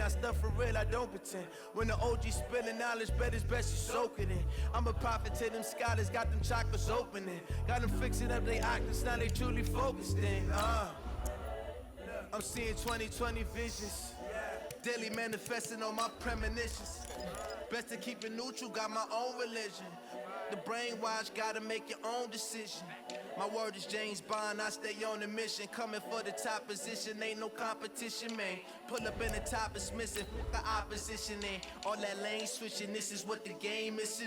I stuff for real, I don't pretend. When the OG spilling knowledge, bet it's best you soak it in. I'm a prophet to them scholars, got them chakras opening. Got them fixing up they octaves, now they truly focused in. I'm seeing 2020 visions. Daily manifesting on my premonitions. Best to keep it neutral, got my own religion. The brainwash, gotta make your own decision. My word is James Bond, I stay on a mission. Coming for the top position, ain't no competition, man. Pull up in the top, it's missing, the opposition ain't. All that lane switching, this is what the game is.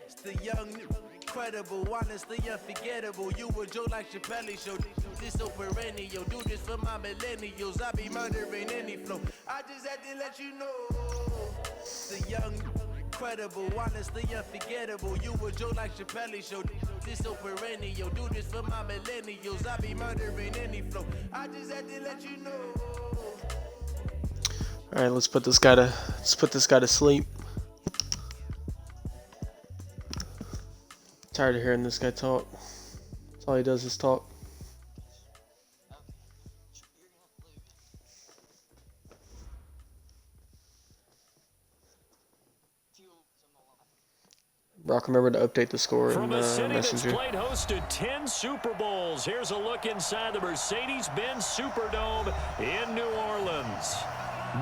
It's the young, incredible, honestly unforgettable. You a Joe like Chappelle show. This so perennial, do this for my millennials. I be murdering any flow. I just had to let you know. The young, incredible, honestly unforgettable. You a Joe like Chappelle show. This so perennial, do this for my millennials. I be murdering any flow. I just had to let you know. All right, let's put this guy to sleep. Tired of hearing this guy talk. That's all he does is talk. Brock, remember to update the score in Messenger. That's played hosted 10 Super Bowls. Here's a look inside the Mercedes-Benz Superdome in New Orleans.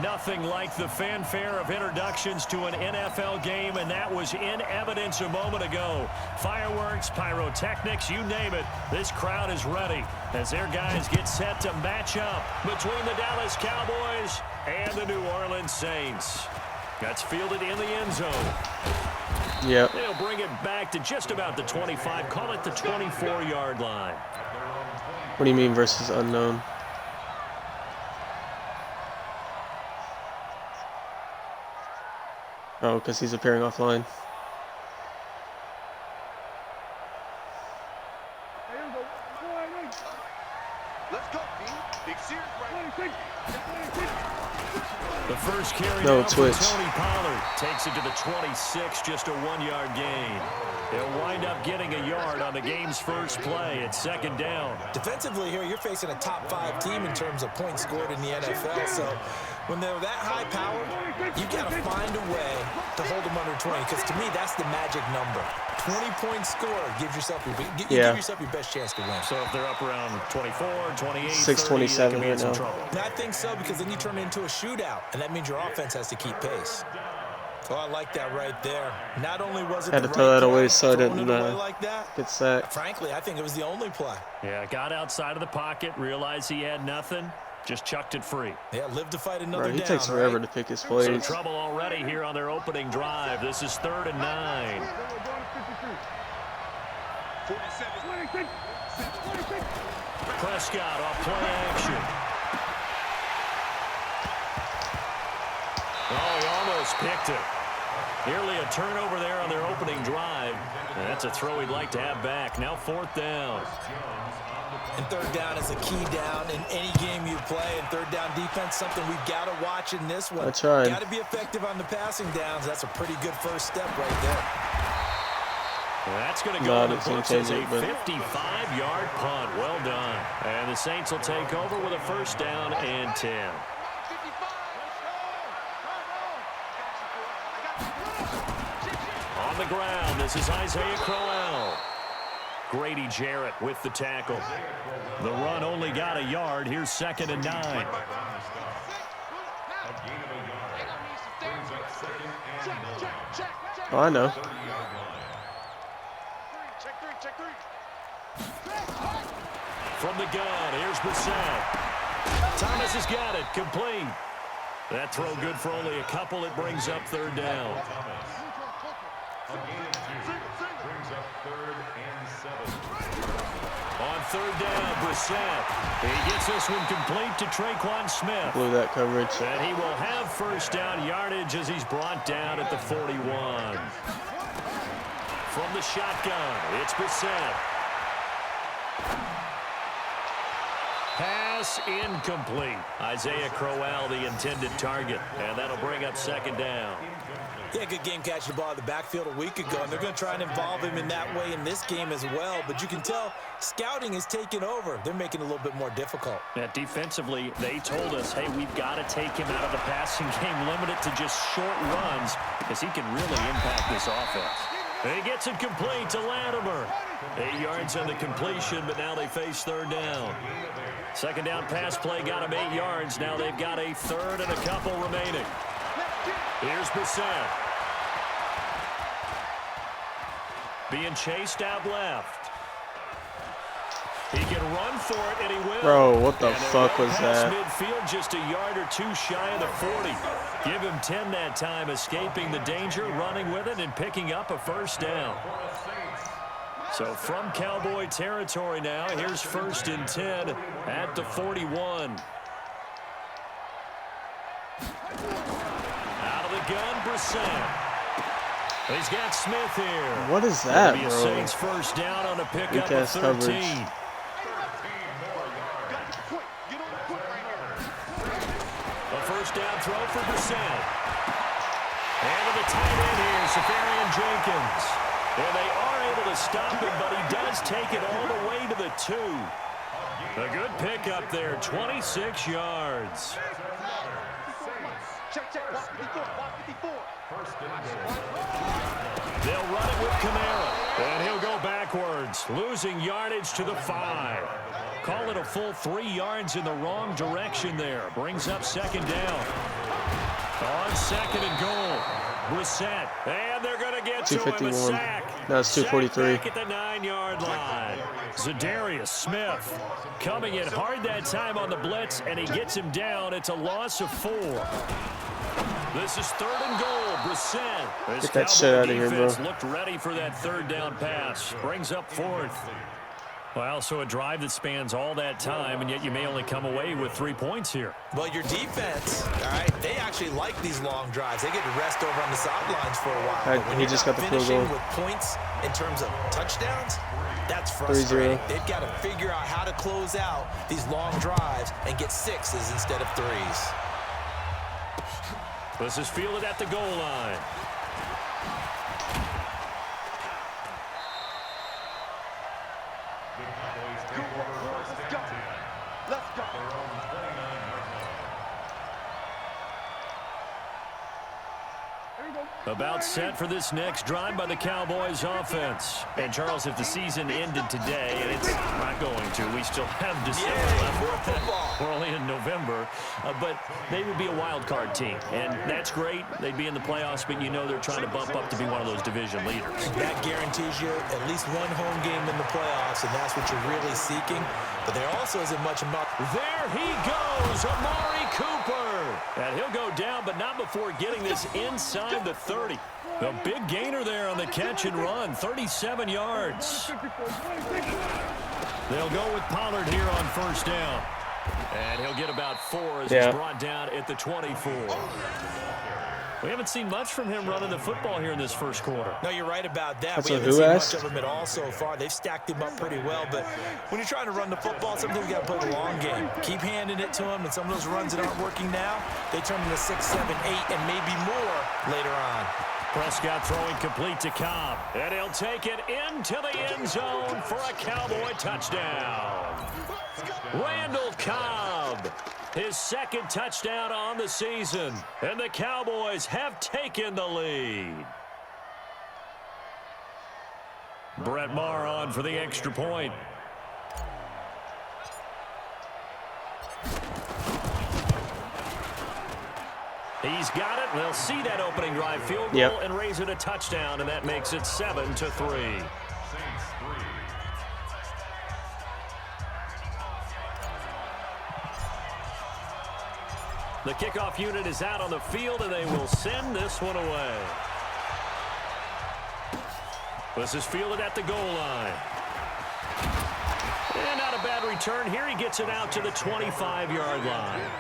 Nothing like the fanfare of introductions to an NFL game, and that was in evidence a moment ago. Fireworks, pyrotechnics, you name it. This crowd is ready as their guys get set to match up between the Dallas Cowboys and the New Orleans Saints. That's fielded in the end zone. Yep. They'll bring it back to just about the 25, call it the 24-yard line. What do you mean versus unknown? Oh, because he's appearing offline. The first carry no down twitch. Tony Pollard takes it to the 26, just a 1-yard gain. They'll wind up getting a yard on the game's first play at second down. Defensively here, you're facing a top 5 team in terms of points scored in the NFL. So when they're that high power, you've got to find a way to hold them under 20. Because to me, that's the magic number. 20-point score gives yourself give yourself your best chance to win. So if they're up around 24, 28, 6:27 right now. And I think so, because then you turn it into a shootout, and that means your offense has to keep pace. So I like that right there. Not only was it had to throw that away so I didn't get sacked. Frankly, I think it was the only play. Yeah, got outside of the pocket, realized he had nothing, just chucked it free. Yeah, live to fight another down. He takes forever to pick his plays. So trouble already here on their opening drive. This is 3rd and 9. Prescott off play action. Oh, he almost picked it. Nearly a turnover there on their opening drive. And that's a throw he'd like to have back. Now 4th down. And 3rd down is a key down in any game you play. And 3rd down defense, something we've got to watch in this one. That's right. Got to be effective on the passing downs. That's a pretty good first step right there. That's going to go on the books as a 55-yard punt. Well done. And the Saints will take over with a 1st down and 10. On the ground, this is Isaiah Crowell. Grady Jarrett with the tackle. The run only got a yard. Here's 2nd and 9. Oh, I know. From the gun, here's Brissett. Thomas has got it, complete. That throw good for only a couple. It brings up 3rd down. On 3rd down, Brissett. He gets this one complete to Traquan Smith. Blew that coverage. And he will have 1st down yardage as he's brought down at the 41. From the shotgun, it's Brissett. Pass incomplete. Isaiah Crowell, the intended target. And that'll bring up 2nd down. Yeah, good game catching the ball in the backfield a week ago, and they're going to try and involve him in that way in this game as well. But you can tell scouting is taking over. They're making it a little bit more difficult. Yeah, defensively, they told us, hey, we've got to take him out of the passing game, limit it to just short runs, because he can really impact this offense. He gets it complete to Latimer. 8 yards on the completion, but now they face third down. Second down pass play got him 8 yards. Now they've got a third and a couple remaining. Here's Brissett. Being chased out left. He can run for it, and he will. Bro, what the fuck was that? Midfield, just a yard or two shy of the 40. Give him 10 that time, escaping the danger, running with it, and picking up a first down. So from Cowboy territory now, here's 1st and 10 at the 41. Out of the gun, Brissett. He's got Smith here. What is that, bro? Saints first down on a pickup of 13. Coverage. A first down throw for Brissett. And to the tight end here, Safarian Jenkins. And they are able to stop him, but he does take it all the way to the 2. A good pickup there, 26 yards. They'll run it with Kamara, and he'll go backwards, losing yardage to the 5. Call it a full 3 yards in the wrong direction there. Brings up second down. On second and goal, Brissett, and they're going to get to him a sack. No, it's 243. Sack back at the 9-yard line. Zadarius Smith coming in hard that time on the blitz, and he gets him down. It's a loss of 4. This is third and goal. Brissett. Get that shit out of here, bro. Looked ready for that third down pass. Brings up 4th. Well, so a drive that spans all that time, and yet you may only come away with 3 points here. Well, your defense, all right, they actually like these long drives. They get to rest over on the sidelines for a while. He just got the field goal. With points in terms of touchdowns, that's frustrating. 3-0. They've got to figure out how to close out these long drives and get 6s instead of 3s. This is fielded at the goal line. Let's go. About set for this next drive by the Cowboys offense. And Charles, if the season ended today, and it's not going to, we still have December left. We're only in November, but they would be a wild card team, and that's great. They'd be in the playoffs, but you know they're trying to bump up to be one of those division leaders. That guarantees you at least one home game in the playoffs, and that's what you're really seeking. But there also isn't much about. There he goes, Amari Cooper. And he'll go down, but not before getting this inside the 30. The big gainer there on the catch and run, 37 yards. They'll go with Pollard here on first down. And he'll get about 4 as he's brought down at the 24. We haven't seen much from him running the football here in this first quarter. No, you're right about that. That's we haven't who seen asked? much of him at all so far. They've stacked him up pretty well, but when you're trying to run the football, sometimes you got to play the long game. Keep handing it to him, and some of those runs that aren't working now, they turn into 6, 7, 8, and maybe more later on. Prescott throwing complete to Cobb, and he'll take it into the end zone for a Cowboy touchdown. Randall Cobb, his second touchdown on the season, and the Cowboys have taken the lead. Brett Maher on for the extra point. He's got it. They'll see that opening drive field goal and raise it a touchdown, and that makes it 7-3. The kickoff unit is out on the field, and they will send this one away. This is fielded at the goal line. And not a bad return here. He gets it out to the 25-yard line.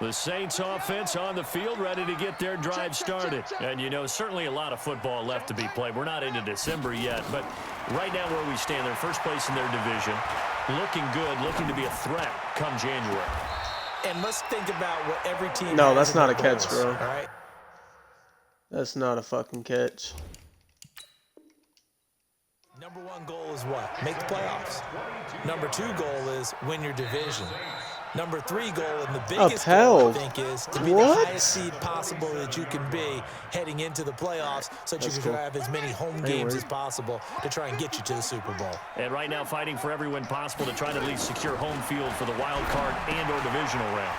The Saints offense on the field, ready to get their drive started. And, you know, certainly a lot of football left to be played. We're not into December yet, but right now where we stand, they're first place in their division. Looking good, looking to be a threat come January. And let's think about what every team No, has that's in not a their catch, goals, bro. all right? That's not a fucking catch. Number 1 goal is what? Make the playoffs. Number 2 goal is win your division. Number 3 goal, and the biggest goal, I think, is to be the highest seed possible that you can be heading into the playoffs, so that you can have as many home games as possible to try and get you to the Super Bowl. And right now fighting for every win possible to try to at least secure home field for the wild card and or divisional round.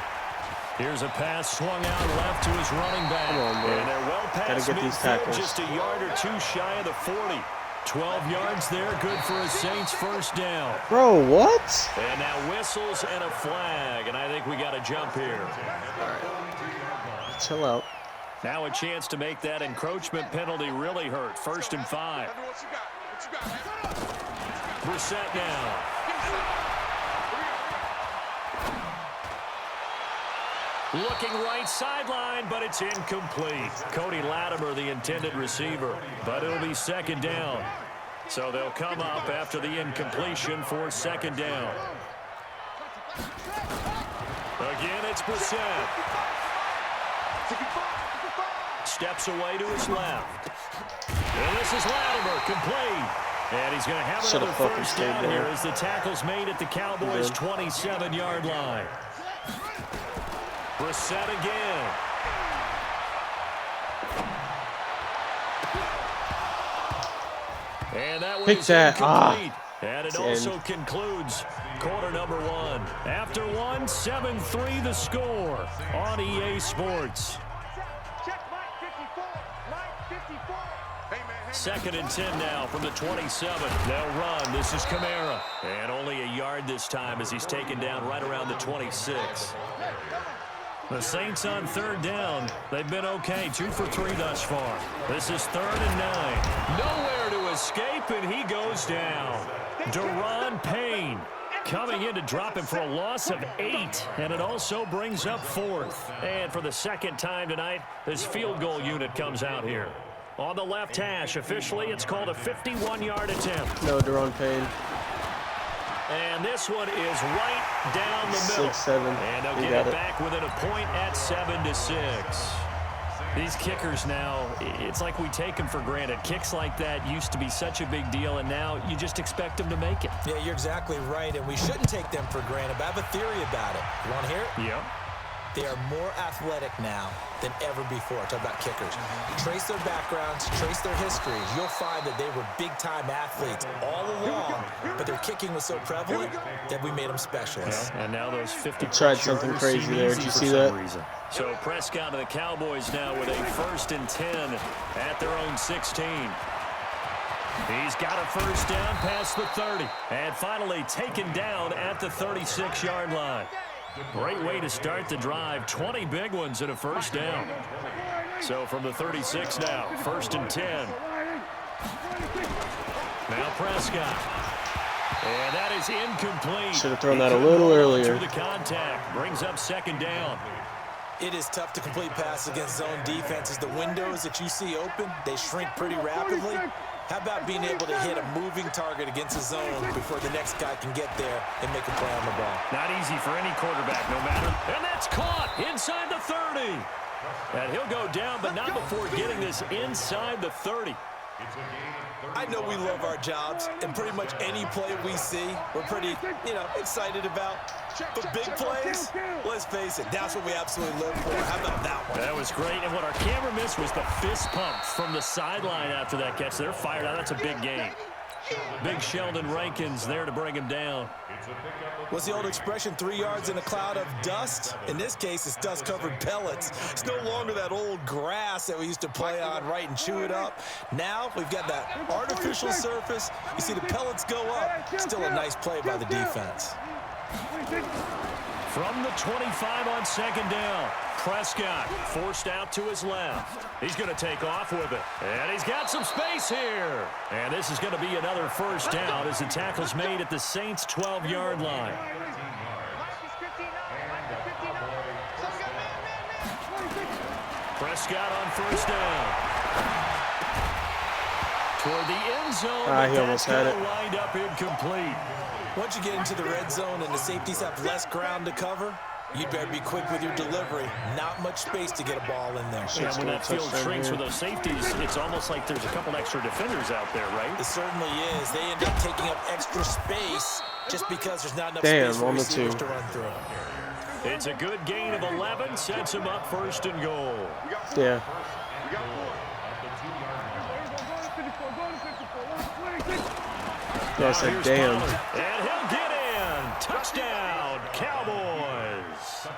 Here's a pass swung out left to his running back. Come on, bro. And they're well past Gotta get these midfield, tackles. just a yard or two shy of the 40. 12 yards there, good for a Saints first down. Bro, what? And now whistles and a flag, and I think we got to jump here. All right. Chill out. Now a chance to make that encroachment penalty really hurt. 1st and 5. Brissett now. Looking right sideline, but it's incomplete. Cody Latimer, the intended receiver, but it'll be 2nd down. So they'll come up after the incompletion for 2nd down. Again, it's Brissett. Steps away to his left. And this is Latimer, complete. And he's going to have another first down here as the tackle's made at the Cowboys' 27-yard line. Brissett again. And that was incomplete. And it also concludes quarter number 1. After 1, 7-3 the score on EA Sports. 2nd and 10 now from the 27. They'll run. This is Kamara. And only a yard this time as he's taken down right around the 26. The Saints on 3rd down. They've been okay. 2 for 3 thus far. This is 3rd and 9. Nowhere to escape, and he goes down. Deron Payne coming in to drop him for a loss of 8, and it also brings up 4th. And for the 2nd time tonight, this field goal unit comes out here. On the left hash, officially, it's called a 51-yard attempt. No, Deron Payne. And this one is right down the middle. 6-7. And they'll get it back within a point at 7-6. These kickers now, it's like we take them for granted. Kicks like that used to be such a big deal, and now you just expect them to make it. Yeah, you're exactly right, and we shouldn't take them for granted, but I have a theory about it. You want to hear it? Yeah. They are more athletic now than ever before. Talk about kickers. Trace their backgrounds, trace their histories. You'll find that they were big-time athletes all along, but their kicking was so prevalent that we made them specialists. Yeah, and now those 50 tried something crazy there. Did you see that? So Prescott and the Cowboys now with a 1st and 10 at their own 16. He's got a first down past the 30. And finally taken down at the 36-yard line. Great way to start the drive. 20 big ones and a first down. So from the 36 now, 1st and 10. Now Prescott. And that is incomplete. Should have thrown that a little earlier. To the contact. Brings up 2nd down. It is tough to complete passes against zone defenses. The windows that you see open, they shrink pretty rapidly. How about being able to hit a moving target against a zone before the next guy can get there and make a play on the ball? Not easy for any quarterback, no matter. And that's caught inside the 30. And he'll go down, but not before getting this inside the 30. I know we love our jobs, and pretty much any play we see, we're pretty, excited about. But big plays, let's face it, that's what we absolutely live for. How about that one? That was great, and what our camera missed was the fist pump from the sideline after that catch. They're fired out. That's a big game. Big Sheldon Rankins there to bring him down. What's the old expression, 3 yards in a cloud of dust? In this case, it's dust-covered pellets. It's no longer that old grass that we used to play on, right, and chew it up. Now we've got that artificial surface. You see the pellets go up. Still a nice play by the defense. From the 25 on 2nd down, Prescott forced out to his left. He's going to take off with it. And he's got some space here. And this is going to be another first down as the tackle's made at the Saints' 12-yard line. Prescott on first down. Toward the end zone, He almost had it. Lined up incomplete. Once you get into the red zone and the safeties have less ground to cover, you better be quick with your delivery. Not much space to get a ball in there. Yeah, when that field shrinks with those safeties, it's almost like there's a couple extra defenders out there, right? It certainly is. They end up taking up extra space just because there's not enough space for receivers to run through. It's a good gain of 11, sets him up first and goal. Yeah. I said, damn. And he'll get in. Touchdown, Cowboys.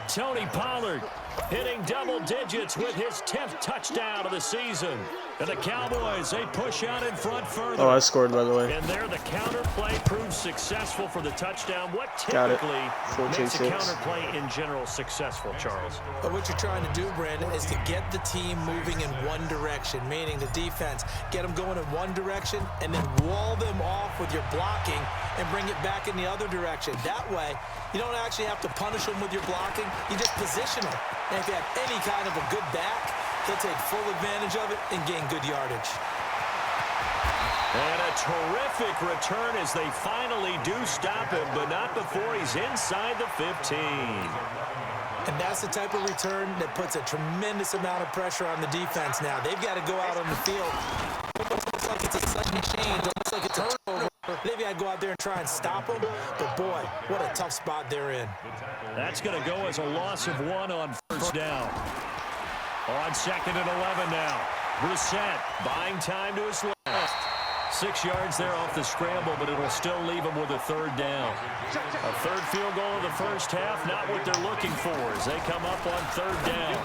Tony Pollard hitting double digits with his 10th touchdown of the season. And the Cowboys, they push out in front further. Oh, I scored, by the way. And there, the counter play proves successful for the touchdown. What typically makes a counter play in general successful, Charles? But what you're trying to do, Brandon, is to get the team moving in one direction, meaning the defense, get them going in one direction and then wall them off with your blocking and bring it back in the other direction. That way, you don't actually have to punish them with your blocking. You just position them. And if you have any kind of a good back, they'll take full advantage of it and gain good yardage. And a terrific return as they finally do stop him, but not before he's inside the 15. And that's the type of return that puts a tremendous amount of pressure on the defense now. They've got to go out on the field. It looks like it's a sudden change. It looks like it's a turnover. They've got to go out there and try and stop them. But, boy, what a tough spot they're in. That's going to go as a loss of 1 on first down. On 2nd and 11 now. Brissett buying time to his left. 6 yards there off the scramble, but it'll still leave him with a 3rd down. A 3rd field goal of the first half, not what they're looking for as they come up on 3rd down.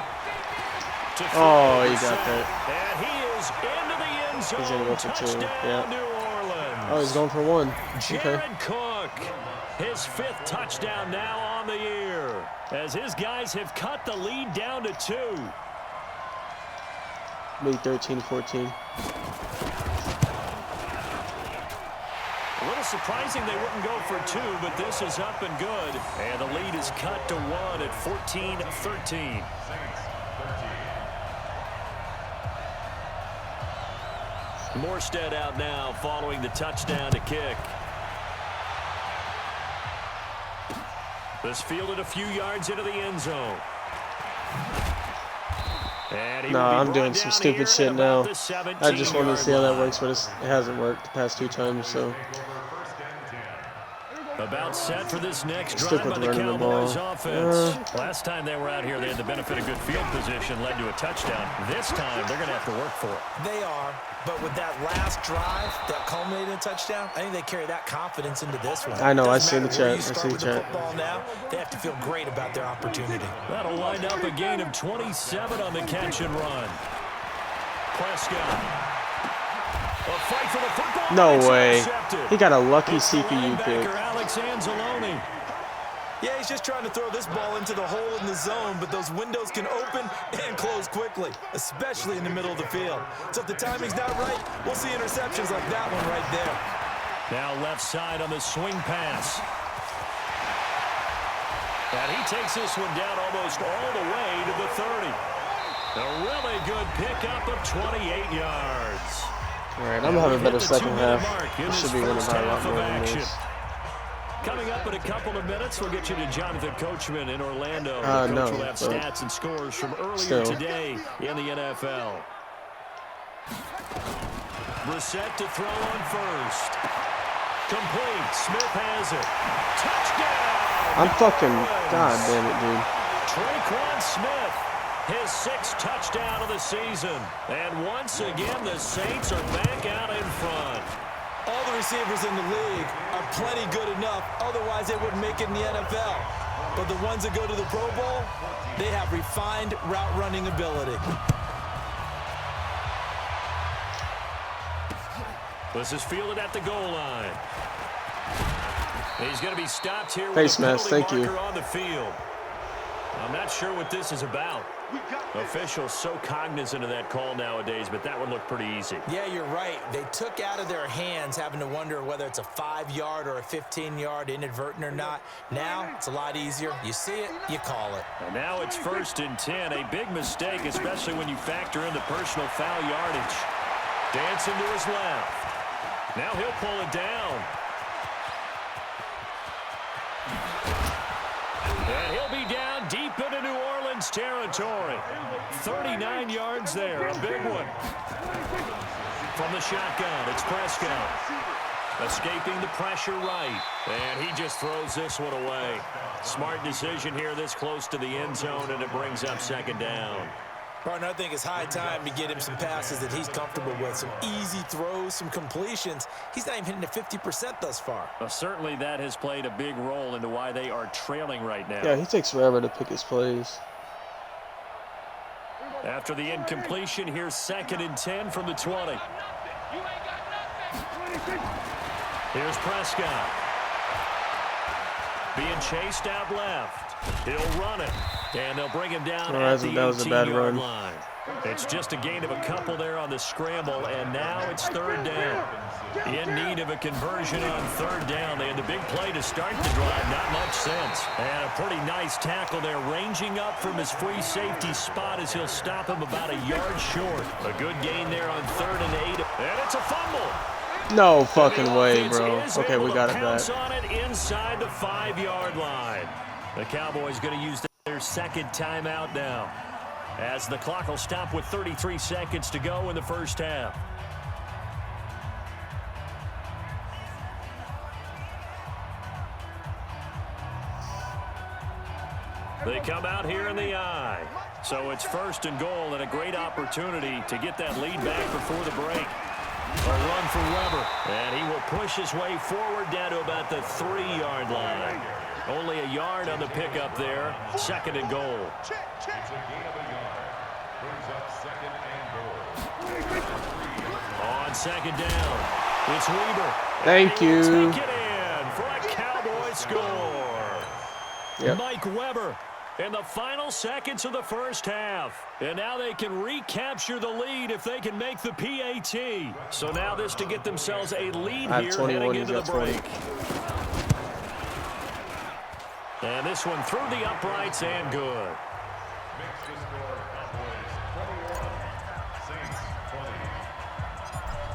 Oh, he got that. And he is into the end zone. He's going to go for 2. Touchdown, New Orleans. Oh, he's going for 1. Jared Cook, his 5th touchdown now on the year, as his guys have cut the lead down to 2. Maybe 13-14. A little surprising they wouldn't go for 2, but this is up and good. And the lead is cut to 1 at 14-13. Morstead out now following the touchdown to kick. This fielded a few yards into the end zone. No, I'm doing some stupid shit now. I just wanted to see how that works, but it hasn't worked the past 2 times, so. About set for this next drive by the Cowboys offense. Last time they were out here, they had the benefit of good field position, led to a touchdown. This time, they're going to have to work for it. They are, but with that last drive that culminated in a touchdown, I think they carry that confidence into this one. I know, I see the chat. I see the chat. Football now, they have to feel great about their opportunity. That'll wind up a gain of 27 on the catch and run. Prescott. A fight for the football. No way. He got a lucky CPU pick. Yeah, he's just trying to throw this ball into the hole in the zone, but those windows can open and close quickly, especially in the middle of the field. So if the timing's not right, we'll see interceptions like that one right there. Now left side on the swing pass. And he takes this one down almost all the way to the 30. A really good pickup of 28 yards. All right, I'm having a better second half. I should be winning by a lot more than this. Coming up in a couple of minutes, we'll get you to Jonathan Coachman in Orlando. The coach will have stats and scores from earlier today in the NFL. Brissett to throw on first. Complete. Smith has it. Touchdown! I'm fucking... God damn it, dude. Traquan Smith, his 6th touchdown of the season. And once again, the Saints are back out in front. All the receivers in the league are plenty good enough, otherwise they wouldn't make it in the NFL. But the ones that go to the Pro Bowl, they have refined route running ability. This is fielded at the goal line. He's going to be stopped here Face with a mask, penalty thank you. marker on the field. I'm not sure what this is about. Officials so cognizant of that call nowadays, but that would look pretty easy. Yeah, you're right. They took out of their hands having to wonder whether it's a 5-yard or a 15-yard inadvertent or not. Now it's a lot easier. You see it, you call it. And now it's 1st and 10. A big mistake, especially when you factor in the personal foul yardage. Dancing to his left. Now he'll pull it down. And he'll be down deep into New Orleans territory. 39 yards there, a big one. From the shotgun, it's Prescott. Escaping the pressure right. And he just throws this one away. Smart decision here this close to the end zone, and it brings up 2nd down. Partner, I think it's high time to get him some passes that he's comfortable with. Some easy throws, some completions. He's not even hitting the 50% thus far. Well, certainly that has played a big role into why they are trailing right now. Yeah, he takes forever to pick his plays. After the incompletion, here's 2nd and 10 from the 20. Here's Prescott. Being chased out left. He'll run it. And they'll bring him down at the 18-yard line. It's just a gain of a couple there on the scramble, and now it's 3rd down. In need of a conversion on 3rd down. They had the big play to start the drive. Not much sense. And a pretty nice tackle there, ranging up from his free safety spot as he'll stop him about a yard short. A good gain there on 3rd and 8. And it's a fumble. No fucking way, bro. Okay, we got it back. On it inside the 5-yard line. The Cowboys going to use their 2nd timeout now, as the clock will stop with 33 seconds to go in the first half. They come out here in the I. So it's 1st and goal, and a great opportunity to get that lead back before the break. A run for Weber, and he will push his way forward down to about the 3-yard line. Only a yard on the pickup there. 2nd and goal. On 2nd down, it's Weber. Thank you. Take it in for a Cowboy score. Yep. Mike Weber in the final seconds of the first half. And now they can recapture the lead if they can make the PAT. So now this to get themselves a lead here heading into the break. And this one through the uprights and good.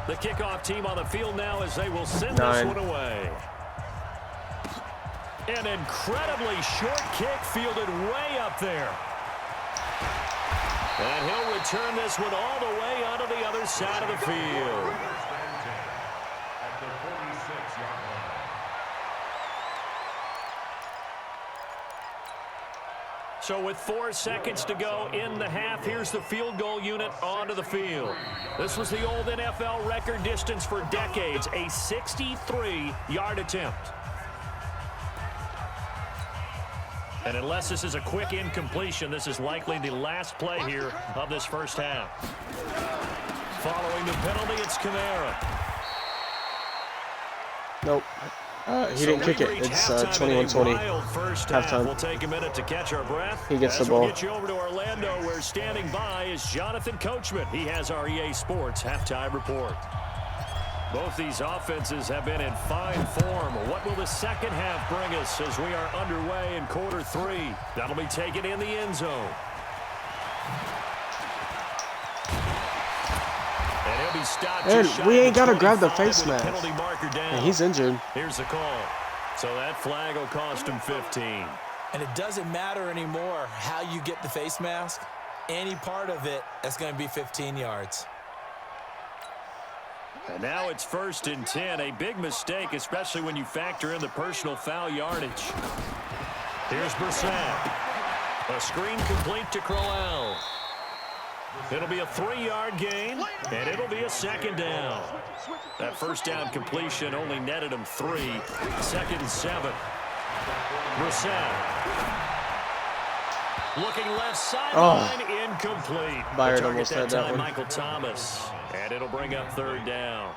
The kickoff team on the field now as they will send this one away. An incredibly short kick fielded way up there. And he'll return this one all the way onto the other side of the field. So with 4 seconds to go in the half, here's the field goal unit onto the field. This was the old NFL record distance for decades, a 63-yard attempt. And unless this is a quick incompletion, this is likely the last play here of this first half. Following the penalty, it's Kamara. Nope. He didn't kick it. It's 21-20. Halftime. We'll take a minute to catch our breath. He gets the ball. We'll get you over to Orlando, where standing by is Jonathan Coachman. He has our EA Sports halftime report. Both these offenses have been in fine form. What will the second half bring us as we are underway in quarter 3? That'll be taken in the end zone. And he'll be stopped. And we ain't got to grab the face mask. And he's injured. Here's the call. So that flag will cost him 15. And it doesn't matter anymore how you get the face mask. Any part of it, that's going to be 15 yards. And now it's 1st and 10. A big mistake, especially when you factor in the personal foul yardage. Here's Brissett. A screen complete to Crowell. It'll be a 3-yard gain, and it'll be a 2nd down. That first down completion only netted him 3. 2nd and 7. Brissett. Looking left sideline, incomplete. Byard almost had that one. Michael Thomas. And it'll bring up 3rd down.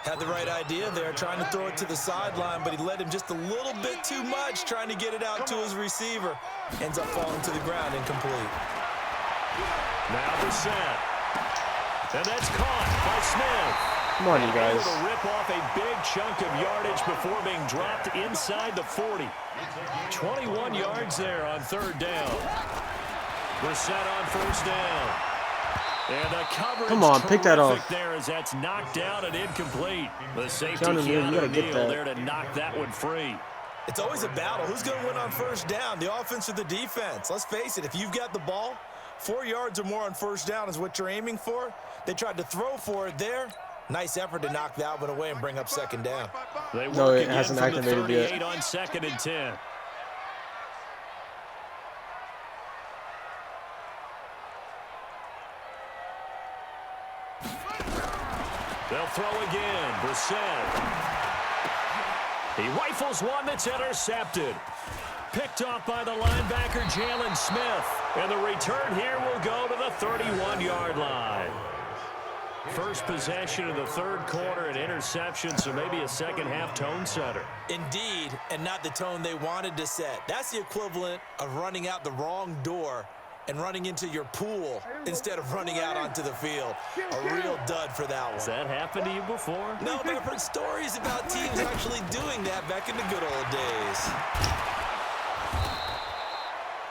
Had the right idea there, trying to throw it to the sideline, but he led him just a little bit too much, trying to get it out to his receiver. Ends up falling to the ground, incomplete. Now Brissett. And that's caught by Smith. Come on, you guys. Able to rip off a big chunk of yardage before being dropped inside the 40. 21 yards there on third down. Brissett on first down. And a coverage. Come on, pick that off. There as that's knocked down and incomplete. The safety Keanu Neal, you gotta get Neal that. there to knock that one free. It's always a battle. Who's going to win on first down, the offense or the defense? Let's face it, if you've got the ball, 4 yards or more on first down is what you're aiming for. They tried to throw for it there. Nice effort to knock that one away and bring up second down. They work No, it again hasn't from the activated 38 yet. on 2nd and 10. They'll throw again. Brissett. He rifles one that's intercepted. Picked off by the linebacker, Jalen Smith. And the return here will go to the 31-yard line. First possession of the third quarter, an interception, so maybe a second-half tone setter. Indeed, and not the tone they wanted to set. That's the equivalent of running out the wrong door and running into your pool instead of running out onto the field. A real dud for that one. Has that happened to you before? No, but I've heard stories about teams actually doing that back in the good old days.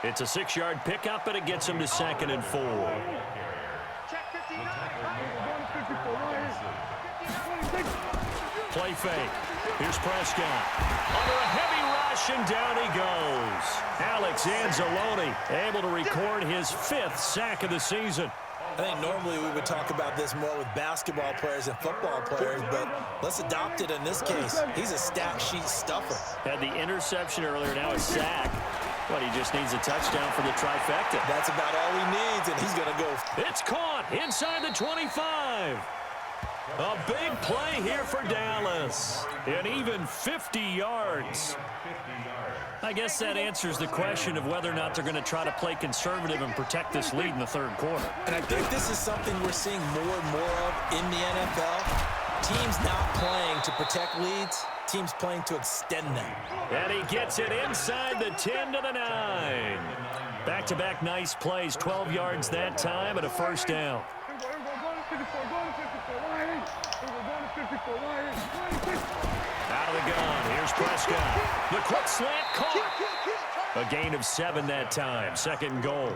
It's a 6-yard pickup, and it gets him to 2nd and 4. Play fake. Here's Prescott. Under a heavy rush, and down he goes. Alex Anzalone able to record his 5th sack of the season. I think normally we would talk about this more with basketball players and football players, but let's adopt it in this case. He's a stat sheet stuffer. Had the interception earlier, now a sack. But he just needs a touchdown for the trifecta. That's about all he needs, and he's going to go. It's caught inside the 25. A big play here for Dallas. And even 50 yards. I guess that answers the question of whether or not they're going to try to play conservative and protect this lead in the third quarter. And I think this is something we're seeing more and more of in the NFL. Teams not playing to protect leads, teams playing to extend them. And he gets it inside the 10 to the 9. Back-to-back nice plays, 12 yards that time and a first down. Out of the gun, here's Prescott. The quick slant caught. A gain of 7 that time, 2nd and goal.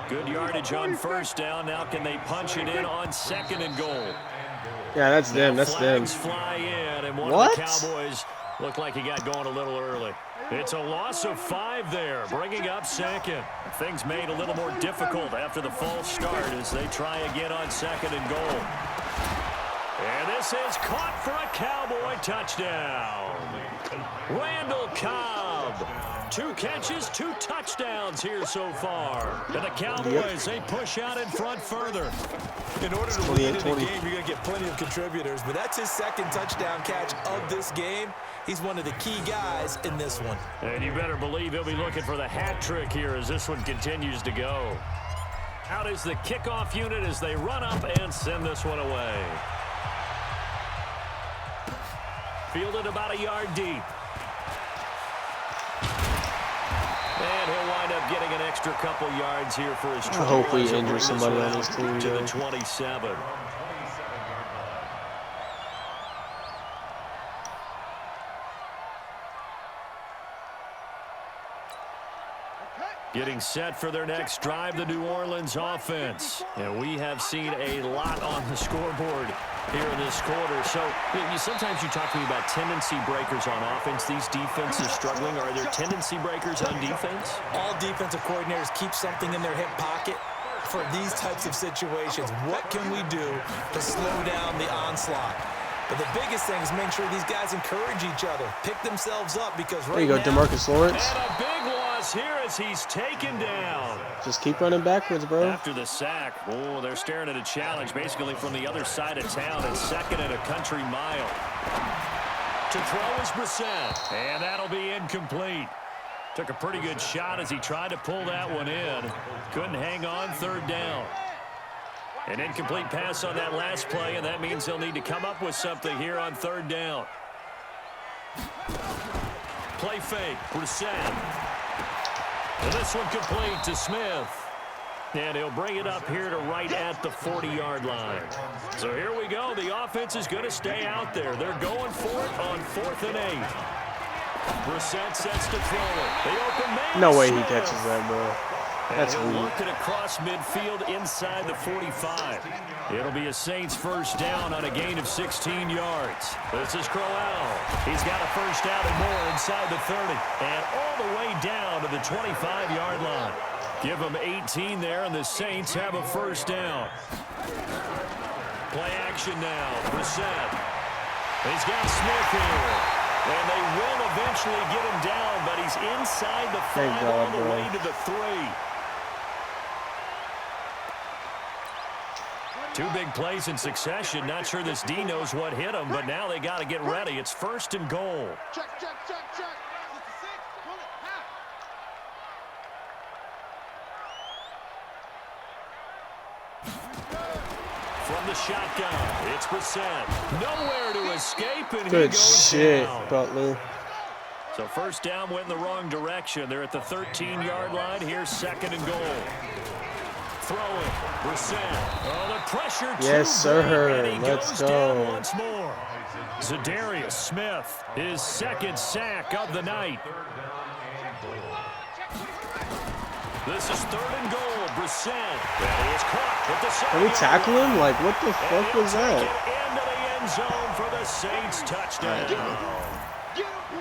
Good yardage on first down. Now can they punch it in on 2nd and goal? Yeah, that's them. That's them. Flags fly in, and one What? of the Cowboys looked like he got going a little early. It's a loss of 5 there, bringing up 2nd. Things made a little more difficult after the false start as they try again on 2nd and goal. And this is caught for a Cowboy touchdown. Randall Cobb. 2 catches, 2 touchdowns here so far. And the Cowboys, they push out in front further. In order to win in a game, you're going to get plenty of contributors, but that's his 2nd touchdown catch of this game. He's one of the key guys in this one. And you better believe he'll be looking for the hat trick here as this one continues to go. Out is the kickoff unit as they run up and send this one away. Fielded about a yard deep. And he'll wind up getting an extra couple yards here for his trouble. I hope we injure somebody on this team. To the 27. Getting set for their next drive, the New Orleans offense. And we have seen a lot on the scoreboard here in this quarter. So sometimes you talk to me about tendency breakers on offense. These defenses struggling. Are there tendency breakers on defense? All defensive coordinators keep something in their hip pocket for these types of situations. What can we do to slow down the onslaught? But the biggest thing is make sure these guys encourage each other, pick themselves up, because right there you go, now, DeMarcus Lawrence. And a big loss here as he's taken down. Just keep running backwards, bro. After the sack, oh, they're staring at a challenge basically from the other side of town. It's 2nd and a country mile. To throw is Brissett, and that'll be incomplete. Took a pretty good shot as he tried to pull that one in. Couldn't hang on 3rd down. An incomplete pass on that last play, and that means they'll need to come up with something here on 3rd down. Play fake, Brissett. And this one complete to Smith. And he'll bring it up here to right at the 40-yard line. So here we go. The offense is going to stay out there. They're going for it on 4th and 8. Brissett sets to throw it. The open man. No way he catches that, bro. That's and he'll weird. look it across midfield inside the 45. It'll be a Saints first down on a gain of 16 yards. This is Crowell. He's got a first down and more inside the 30. And all the way down to the 25-yard line. Give them 18 there, and the Saints have a first down. Play action now. Brissett. He's got Smith here. And they will eventually get him down, but he's inside the 5 all the way to the 3. Two big plays in succession. Not sure this D knows what hit him, but now they got to get ready. It's 1st and goal. Check. From the shotgun, it's Brissett. Nowhere to escape, and Good he goes shit, down. Butler. So first down went in the wrong direction. They're at the 13-yard line. Here's 2nd and goal. Throwing, Brissett. Oh, the pressure. Yes, sir. And he Let's goes go. down once more. Zadarius Smith, his 2nd sack of the night. This is 3rd and goal. Brissett. And he is caught with the Can we tackle him? Like, what the fuck was that? Into the end zone for the Saints touchdown.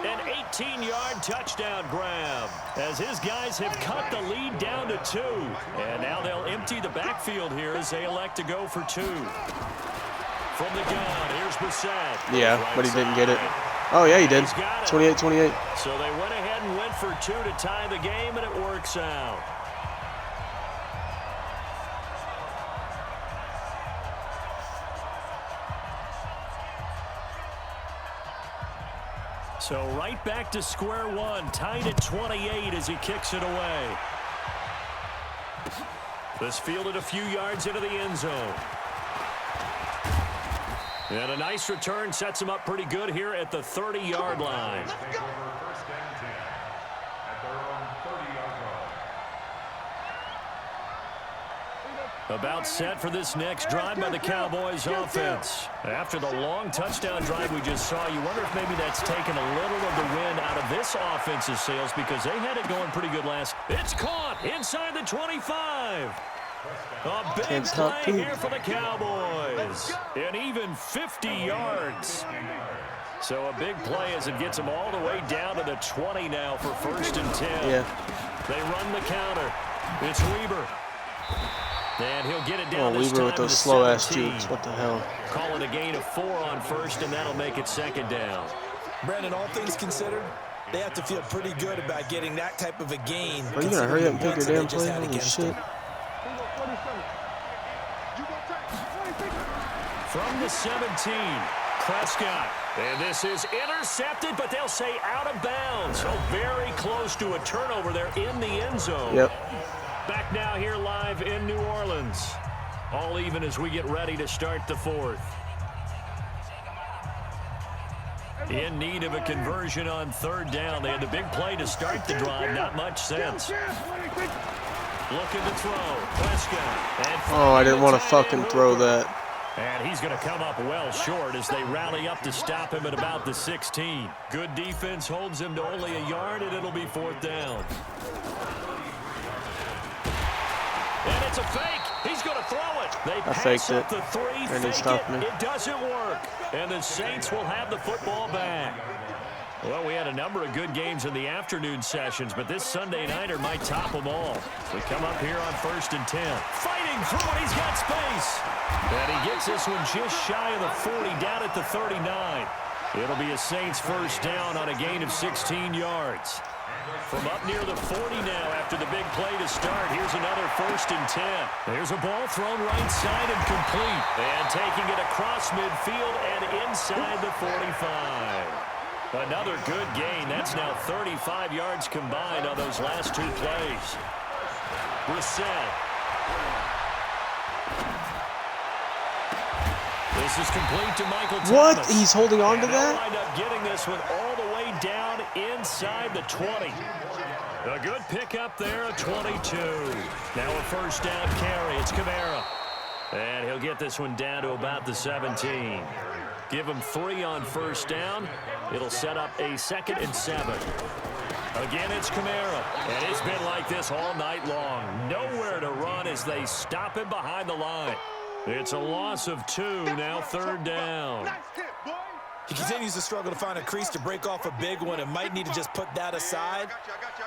An 18-yard touchdown grab as his guys have cut the lead down to 2. And now they'll empty the backfield here as they elect to go for 2. From the gun, here's Brissett. Yeah, Right but he didn't side. get it. Oh, yeah, he did. He's got it. 28-28. So they went ahead and went for 2 to tie the game, and it works out. So right back to square one, tied at 28 as he kicks it away. This fielded a few yards into the end zone. And a nice return sets him up pretty good here at the 30-yard line. About set for this next drive by the Cowboys offense. After the long touchdown drive we just saw, you wonder if maybe that's taken a little of the wind out of this offense's sails because they had it going pretty good last. It's caught inside the 25. A big play here for the Cowboys. And even 50 yards. So a big play as it gets them all the way down to the 20 now for 1st and 10. Yeah. They run the counter. It's Weber. And he'll get it down this Weaver time with those to slow-ass 17. jukes. What the hell? Call it a gain of 4 on 1st, and that'll make it 2nd down. Brandon, all things considered, they have to feel pretty good about getting that type of a gain. Are you gonna hurry up and pick your damn play? Holy shit. From the 17, Prescott. And this is intercepted, but they'll say out of bounds. So very close to a turnover there in the end zone. Yep. Back now here live in New Orleans. All even as we get ready to start the 4th. In need of a conversion on 3rd down. They had the big play to start the drive. Not much sense. Looking to throw. Prescott. Oh, I didn't want to fucking throw that. And he's going to come up well short as they rally up to stop him at about the 16. Good defense holds him to only a yard, and it'll be 4th down. And it's a fake. He's going to throw it. They pass up the 3, And fake stopped it. me. It doesn't work. And the Saints will have the football back. Well, we had a number of good games in the afternoon sessions, but this Sunday nighter might top them all. We come up here on 1st and 10. Fighting through it. He's got space. And he gets this one just shy of the 40, down at the 39. It'll be a Saints first down on a gain of 16 yards. From up near the 40 now after the big play to start. Here's another 1st and 10. There's a ball thrown right side and complete. And taking it across midfield and inside the 45. Another good gain. That's now 35 yards combined on those last 2 plays. Brissett. This is complete to Michael Thomas. What? He's holding on to And they'll that? wind up getting this one all the way down inside the 20. A good pickup there at 22. Now a first down carry. It's Kamara. And he'll get this one down to about the 17. Give him 3 on first down. It'll set up a 2nd and 7. Again, it's Kamara. And it's been like this all night long. Nowhere to run as they stop him behind the line. It's a loss of 2. Now 3rd down. He continues to struggle to find a crease to break off a big one and might need to just put that aside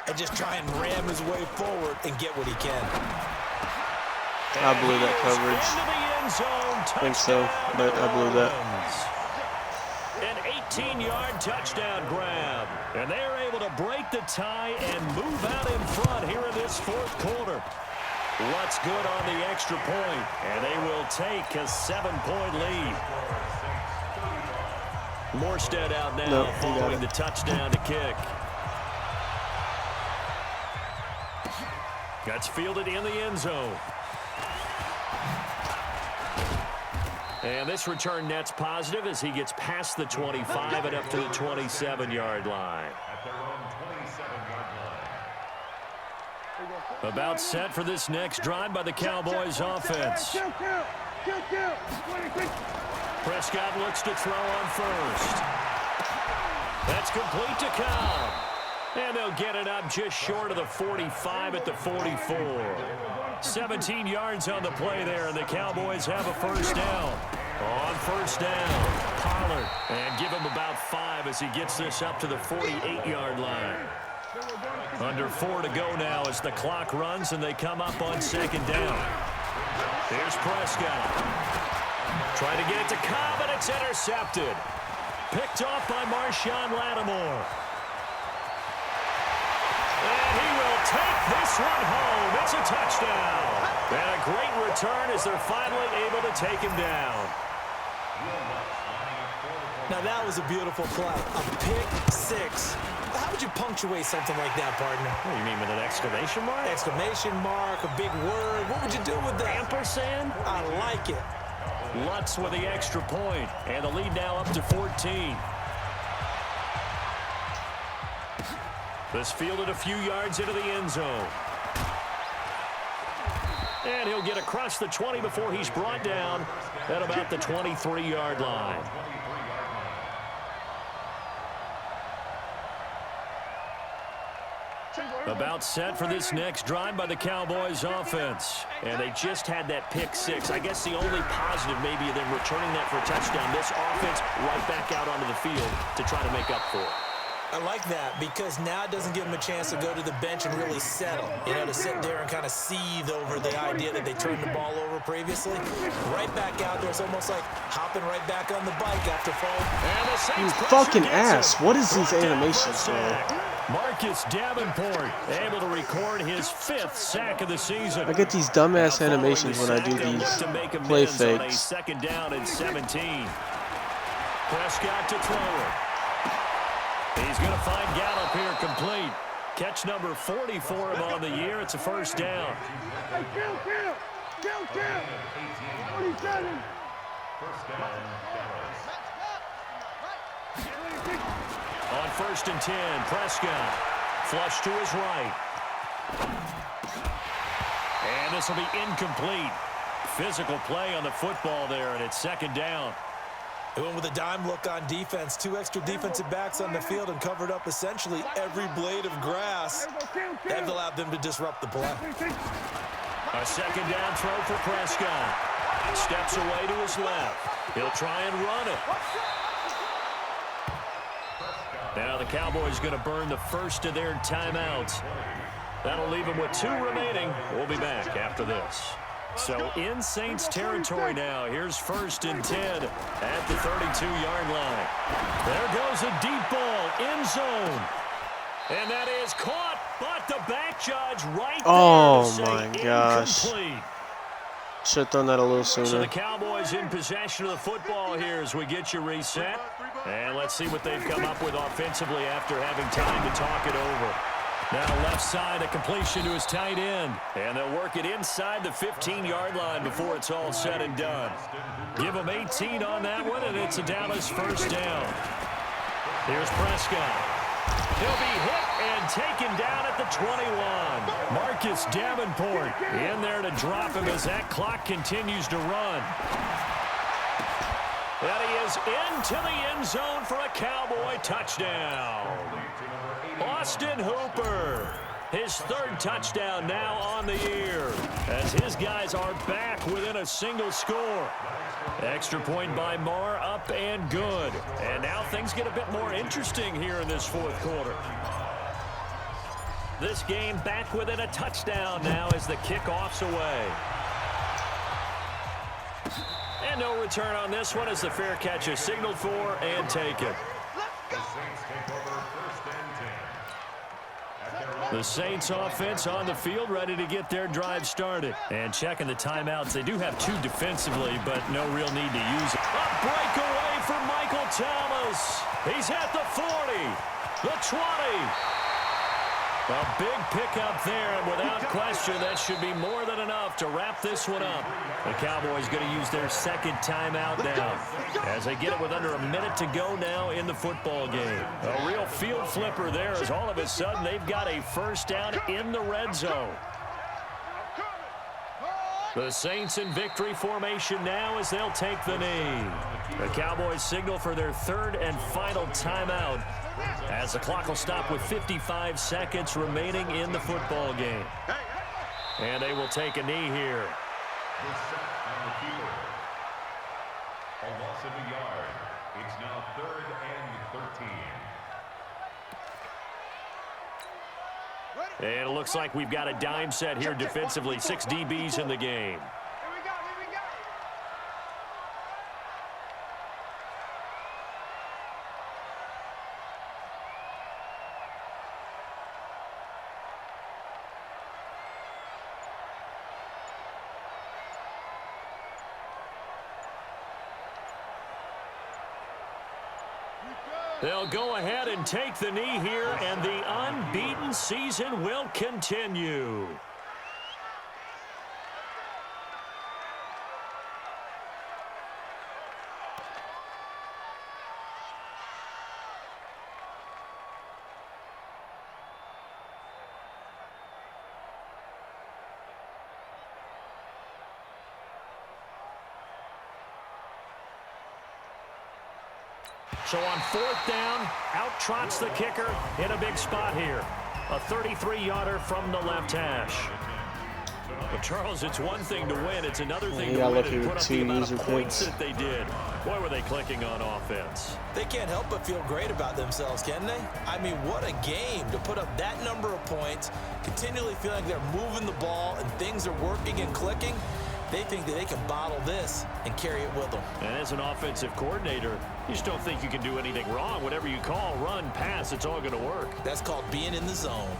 and just try and ram his way forward and get what he can. I blew that coverage. I think so, but I blew that. An 18-yard touchdown grab. And they're able to break the tie and move out in front here in this 4th quarter. What's good on the extra point? And they will take a 7-point lead. Morstead out now following the touchdown to kick. That's fielded in the end zone. And this return net's positive as he gets past the 25 and up to the 27-yard line. About set for this next drive by the Cowboys offense. Prescott looks to throw on first. That's complete to Cobb. And they'll get it up just short of the 45 at the 44. 17 yards on the play there, and the Cowboys have a first down. On first down, Pollard. And give him about 5 as he gets this up to the 48-yard line. Under 4 to go now as the clock runs, and they come up on 2nd down. Here's Prescott. Trying to get it to Cobb, and it's intercepted. Picked off by Marshawn Lattimore. And he will take this one home. It's a touchdown. And a great return as they're finally able to take him down. Now that was a beautiful play. A pick 6. How would you punctuate something like that, partner? What do you mean, with an exclamation mark? Exclamation mark, a big word. What would you do with that? Ampersand? I like it. Lutz with the extra point, and the lead now up to 14. This fielded a few yards into the end zone. And he'll get across the 20 before he's brought down at about the 23-yard line. About set for this next drive by the Cowboys offense. And they just had that pick 6. I guess the only positive maybe of them returning that for a touchdown. This offense right back out onto the field to try to make up for it. I like that because now it doesn't give them a chance to go to the bench and really settle. You know, to sit there and kind of seethe over the idea that they turned the ball over previously. Right back out there. It's almost like hopping right back on the bike after falling. You fucking ass. What is these animations, bro? Marcus Davenport able to record his 5th sack of the season. I get these dumbass animations when I do these play fakes. 2nd down and 17. Prescott to throw it. He's going to find Gallup here complete. Catch number 40 for him on the year. It's a first down. Hey, kill. 47. On 1st and 10, Prescott flush to his right. And this will be incomplete. Physical play on the football there, and it's 2nd down. They went with a dime look on defense. 2 extra defensive backs on the field and covered up essentially every blade of grass. That allowed them to disrupt the play. A 2nd down throw for Prescott. Steps away to his left. He'll try and run it. Now the Cowboys going to burn the first of their timeouts. That'll leave them with 2 remaining. We'll be back after this. So in Saints territory now. Here's 1st and 10 at the 32-yard line. There goes a deep ball, end zone. And that is caught, but the back judge right there. Oh my gosh. Incomplete. Should have done that a little So sooner. the Cowboys in possession of the football here as we get you reset. And let's see what they've come up with offensively after having time to talk it over. Now left side, a completion to his tight end. And they'll work it inside the 15-yard line before it's all said and done. Give them 18 on that one, and it's a Dallas first down. Here's Prescott. He'll be hit and taken down at the 21. Marcus Davenport in there to drop him as that clock continues to run. And he is into the end zone for a Cowboy touchdown. Austin Hooper, his third touchdown now on the year, as his guys are back within a single score. Extra point by Marr, up and good. And now things get a bit more interesting here in this fourth quarter. This game back within a touchdown now as the kickoff's away. And no return on this one as the fair catch is signaled for and taken. The Saints offense on the field ready to get their drive started. And checking the timeouts. They do have two defensively, but no real need to use it. A breakaway for Michael Thomas. He's at the 40, the 20. A big pickup there, and without question, that should be more than enough to wrap this one up. The Cowboys going to use their second timeout now as they get it with under a minute to go now in the football game. A real field flipper there as all of a sudden they've got a first down in the red zone. The Saints in victory formation now as they'll take the knee. The Cowboys signal for their third and final timeout as the clock will stop with 55 seconds remaining in the football game. And they will take a knee here. A loss of a yard. It's now 3rd and 13. And it looks like we've got a dime set here defensively. 6 DBs in the game. They'll go ahead and take the knee here, and the unbeaten season will continue. So on 4th down, out trots the kicker in a big spot here. A 33-yarder from the left hash. But Charles, it's one thing to win. It's another thing to win and put up the amount of points that they did. Boy, were they clicking on offense. They can't help but feel great about themselves, can they? I mean, what a game to put up that number of points, continually feeling like they're moving the ball and things are working and clicking. They think that they can bottle this and carry it with them. And as an offensive coordinator, you just don't think you can do anything wrong. Whatever you call, run, pass, it's all going to work. That's called being in the zone.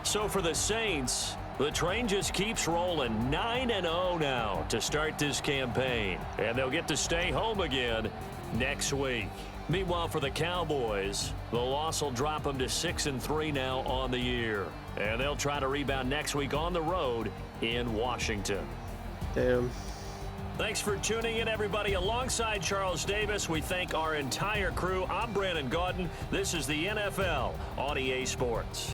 So for the Saints, the train just keeps rolling. 9-0 now to start this campaign. And they'll get to stay home again next week. Meanwhile, for the Cowboys, the loss will drop them to 6-3 now on the year. And they'll try to rebound next week on the road in Washington. Damn. Thanks for tuning in, everybody. Alongside Charles Davis, we thank our entire crew. I'm Brandon Gaudin. This is the NFL on EA Sports.